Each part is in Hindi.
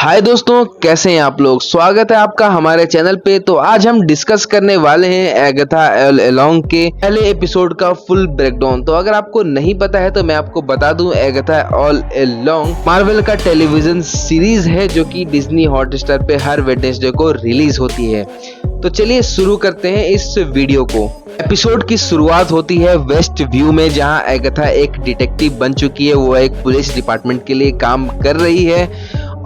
हाय दोस्तों, कैसे हैं आप लोग। स्वागत है आपका हमारे चैनल पे। तो आज हम डिस्कस करने वाले हैं एगाथा ऑल अलोंग के पहले एपिसोड का फुल ब्रेकडाउन। तो अगर आपको नहीं पता है तो मैं आपको बता दूं, एगाथा ऑल अलोंग मार्वल का टेलीविजन सीरीज है जो कि डिज्नी हॉटस्टार पे हर वेडनेसडे को रिलीज होती है। तो चलिए शुरू करते हैं इस वीडियो को। एपिसोड की शुरुआत होती है वेस्ट व्यू में, जहां एगाथा एक डिटेक्टिव बन चुकी है। वो एक पुलिस डिपार्टमेंट के लिए काम कर रही है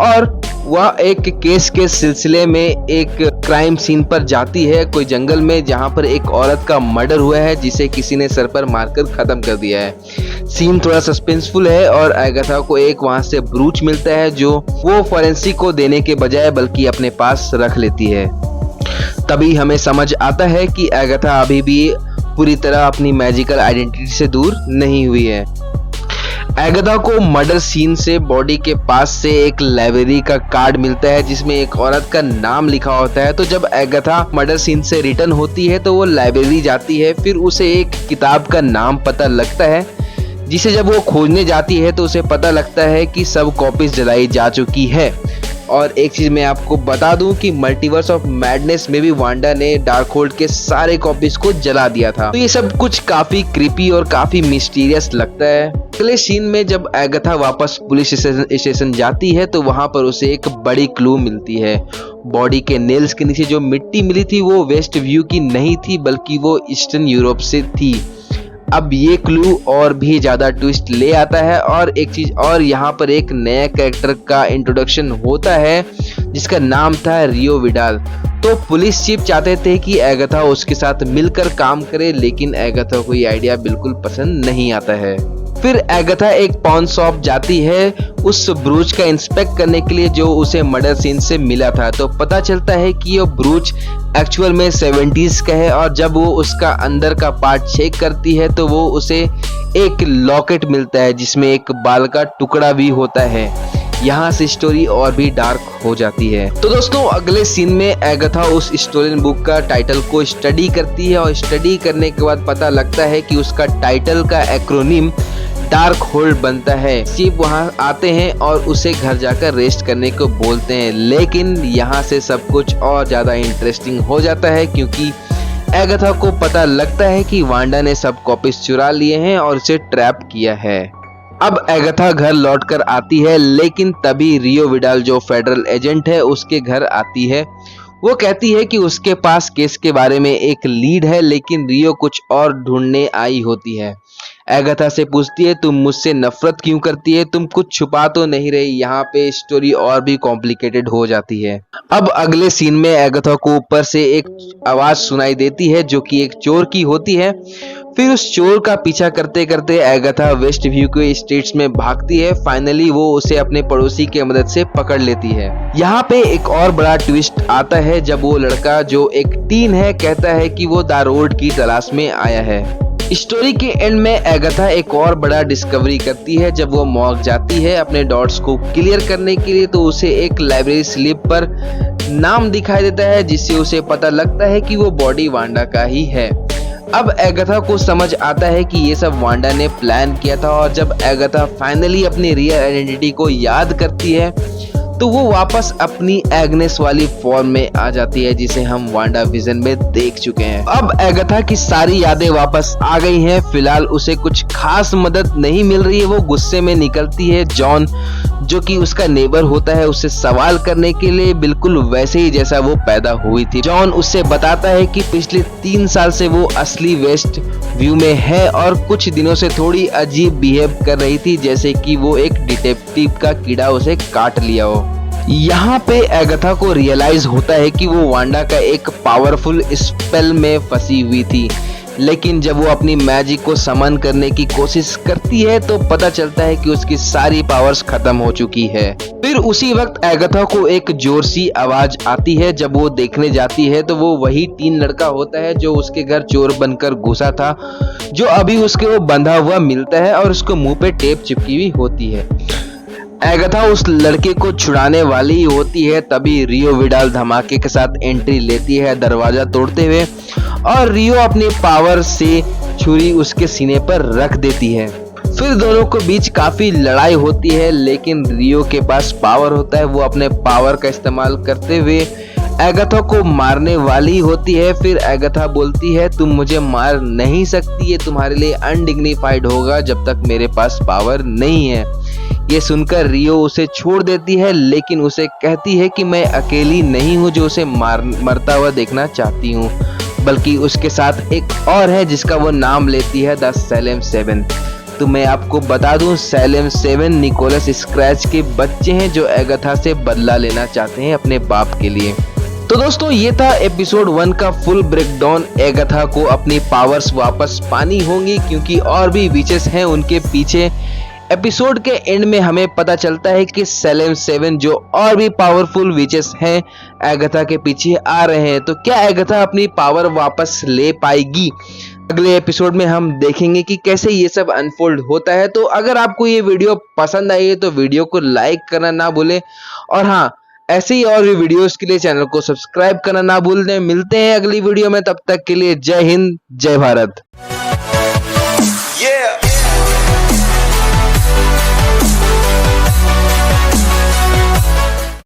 और वह एक केस के सिलसिले में एक क्राइम सीन पर जाती है, कोई जंगल में, जहां पर एक औरत का मर्डर हुआ है जिसे किसी ने सर पर मारकर खत्म कर दिया है। सीन थोड़ा सस्पेंसफुल है और एगाथा को एक वहां से ब्रूच मिलता है जो वो फॉरेंसिक को देने के बजाय बल्कि अपने पास रख लेती है। तभी हमें समझ आता है कि एगाथा अभी भी पूरी तरह अपनी मैजिकल आइडेंटिटी से दूर नहीं हुई है। एगाथा को मर्डर सीन से बॉडी के पास से एक लाइब्रेरी का कार्ड मिलता है जिसमें एक औरत का नाम लिखा होता है। तो जब एगाथा मर्डर सीन से रिटर्न होती है तो वो लाइब्रेरी जाती है, फिर उसे एक किताब का नाम पता लगता है जिसे जब वो खोजने जाती है तो उसे पता लगता है कि सब कॉपीज जलाई जा चुकी है। और एक चीज मैं आपको बता दूं कि मल्टीवर्स ऑफ मैडनेस में भी वांडा ने डार्कहोल्ड के सारे कॉपीज को जला दिया था। तो ये सब कुछ काफी क्रीपी और काफी मिस्टीरियस लगता है। अगले सीन में जब एगाथा वापस पुलिस स्टेशन जाती है तो वहां पर उसे एक बड़ी क्लू मिलती है। बॉडी के नेल्स के नीचे जो मिट्टी मिली थी वो वेस्ट व्यू की नहीं थी बल्कि वो ईस्टर्न यूरोप से थी। अब ये क्लू और भी ज्यादा ट्विस्ट ले आता है। और एक चीज और, यहाँ पर एक नया कैरेक्टर का इंट्रोडक्शन होता है जिसका नाम था रियो विडाल। तो पुलिस चीफ चाहते थे कि एगाथा उसके साथ मिलकर काम करे, लेकिन एगाथा को ये आइडिया बिल्कुल पसंद नहीं आता है। फिर एगाथा एक पॉन शॉप जाती है उस ब्रूच का इंस्पेक्ट करने के लिए जो उसे मर्डर सीन से मिला था। तो पता चलता है कि ये ब्रूच एक्चुअल में 70s का है और जब वो उसका अंदर का पार्ट चेक करती है तो वो उसे एक लॉकेट मिलता है जिसमें एक बाल का टुकड़ा भी होता है। यहाँ से स्टोरी और भी डार्क हो जाती है। तो दोस्तों, अगले सीन में एगाथा उस स्टोरी बुक का टाइटल को स्टडी करती है और स्टडी करने के बाद पता लगता है कि उसका टाइटल का एक्रोनिम डार्कहोल्ड बनता है। चीफ वहां आते हैं और उसे घर जाकर रेस्ट करने को बोलते हैं, लेकिन यहाँ से सब कुछ और ज्यादा इंटरेस्टिंग हो जाता है क्योंकि एगाथा को पता लगता है कि वांडा ने सब कॉपीज चुरा लिए हैं और उसे ट्रैप किया है। अब एगाथा घर लौटकर आती है, लेकिन तभी रियो विडाल जो फेडरल एजेंट है उसके घर आती है। वो कहती है कि उसके पास केस के बारे में एक लीड है, लेकिन रियो कुछ और ढूंढने आई होती है। एगाथा से पूछती है, तुम मुझसे नफरत क्यों करती है, तुम कुछ छुपा तो नहीं रही। यहाँ पे स्टोरी और भी कॉम्प्लिकेटेड हो जाती है। अब अगले सीन में एगाथा को ऊपर से एक आवाज सुनाई देती है जो कि एक चोर की होती है। फिर उस चोर का पीछा करते करते एगाथा वेस्ट व्यू के स्टेट्स में भागती है। फाइनली वो उसे अपने पड़ोसी की मदद से पकड़ लेती है। यहाँ पे एक और बड़ा ट्विस्ट आता है जब वो लड़का जो एक टीन है कहता है कि वो दारोड की तलाश में आया है। स्टोरी के एंड में एगाथा एक और बड़ा डिस्कवरी करती है जब वो मॉर्ग जाती है अपने डॉट्स को क्लियर करने के लिए। तो उसे एक लाइब्रेरी स्लिप पर नाम दिखाई देता है जिससे उसे पता लगता है कि वो बॉडी वांडा का ही है। अब एगाथा को समझ आता है कि ये सब वांडा ने प्लान किया था और जब एगाथा फाइनली अपनी रियल आइडेंटिटी को याद करती है तो वो वापस अपनी एग्नेस वाली फॉर्म में आ जाती है जिसे हम वांडा विजन में देख चुके हैं। अब एगाथा की सारी यादें वापस आ गई हैं। फिलहाल उसे कुछ खास मदद नहीं मिल रही है। वो गुस्से में निकलती है जॉन जो कि उसका नेबर होता है उससे सवाल करने के लिए, बिल्कुल वैसे ही जैसा वो पैदा हुई थी। जॉन उससे बताता है कि पिछले 3 साल से वो असली वेस्ट व्यू में है और कुछ दिनों से थोड़ी अजीब बिहेव कर रही थी, जैसे कि वो एक डिटेक्टिव का कीड़ा उसे काट लिया हो। यहाँ पे एगाथा को रियलाइज होता है कि वो वांडा का एक पावरफुल स्पेल में फंसी हुई थी, लेकिन जब वो अपनी मैजिक को समन करने की कोशिश करती है तो पता चलता है कि उसकी सारी पावर्स खत्म हो चुकी है। फिर उसी वक्त एगाथा को एक जोर सी आवाज आती है। जब वो देखने जाती है तो वो वही टीन लड़का होता है जो उसके घर चोर बनकर घुसा था, जो अभी उसके वो बंधा हुआ मिलता है और उसको मुंह पे टेप चिपकी हुई होती है। एगाथा उस लड़के को छुड़ाने वाली होती है, तभी रियो विडाल धमाके के साथ एंट्री लेती है दरवाजा तोड़ते हुए और रियो अपने पावर से छुरी उसके सीने पर रख देती है। फिर दोनों के बीच काफी लड़ाई होती है, लेकिन रियो के पास पावर होता है। वो अपने पावर का इस्तेमाल करते हुए एगाथा को मारने वाली होती है। फिर एगाथा बोलती है तुम मुझे मार नहीं सकती, ये तुम्हारे लिए अनडिग्निफाइड होगा जब तक मेरे पास पावर नहीं है। ये सुनकर रियो उसे छोड़ देती है, लेकिन उसे कहती है कि मैं अकेली नहीं हूँ जो उसे मरता हुआ देखना चाहती हूँ, बल्कि उसके साथ एक और है जिसका वो नाम लेती है द सैलेम 7। तो मैं आपको बता दूं, सैलेम 7 निकोलस स्क्रैच के बच्चे हैं जो एगाथा से बदला लेना चाहते हैं अपने बाप के लिए। तो दोस्तों ये था एपिसोड 1 का फुल ब्रेकडाउन। एगाथा को अपनी पावर्स वापस पानी होंगी क्योंकि और भी विचेस हैं उनके पीछे। एपिसोड के एंड में हमें पता चलता है कि सैलेम 7 जो और भी पावरफुल विचेस हैं एगाथा के पीछे आ रहे हैं। तो क्या एगाथा अपनी पावर वापस ले पाएगी? अगले एपिसोड में हम देखेंगे कि कैसे ये सब अनफोल्ड होता है। तो अगर आपको ये वीडियो पसंद आई है तो वीडियो को लाइक करना ना भूलें, और हाँ, ऐसे ही और भी वीडियोस के लिए चैनल को सब्सक्राइब करना ना भूलें। मिलते हैं अगली वीडियो में, तब तक के लिए जय हिंद, जय भारत।